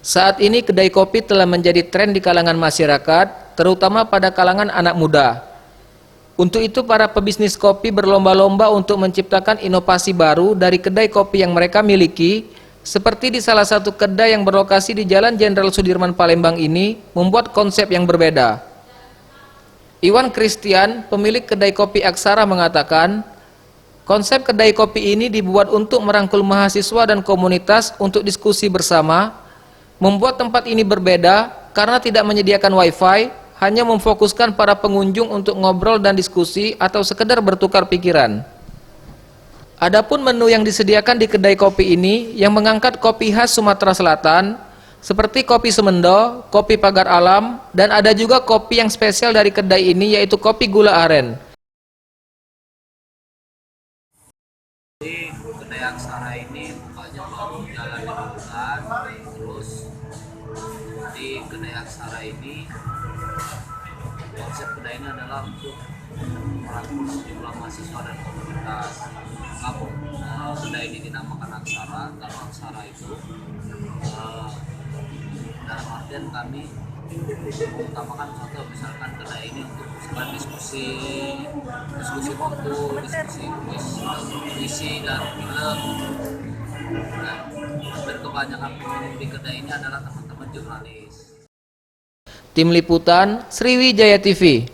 Saat ini kedai kopi telah menjadi tren di kalangan masyarakat, terutama pada kalangan anak muda. Untuk itu para pebisnis kopi berlomba-lomba untuk menciptakan inovasi baru dari kedai kopi yang mereka miliki, seperti di salah satu kedai yang berlokasi di Jalan Jenderal Sudirman Palembang ini, membuat konsep yang berbeda. Iwan Christian, pemilik kedai kopi Aksara mengatakan, konsep kedai kopi ini dibuat untuk merangkul mahasiswa dan komunitas untuk diskusi bersama. Membuat tempat ini berbeda karena tidak menyediakan wifi, hanya memfokuskan para pengunjung untuk ngobrol dan diskusi atau sekedar bertukar pikiran. Adapun menu yang disediakan di kedai kopi ini yang mengangkat kopi khas Sumatera Selatan, seperti kopi semendo, kopi pagar alam, dan ada juga kopi yang spesial dari kedai ini yaitu kopi gula aren. Jadi kedai Aksara ini bukanya baru jalan 5 bulan. Terus di kedai Aksara ini konsep kedai ini adalah untuk merangkul sejumlah mahasiswa dan komunitas. Mengapa kedai ini dinamakan Aksara? Karena Aksara itu dalam artian kami mengutamakan contoh misalkan kedai ini untuk misalkan diskusi waktu, diskusi puisi dan film. Dan kebanyakan pengunjung di kedai ini adalah teman-teman jurnalis. Tim Liputan Sriwijaya TV.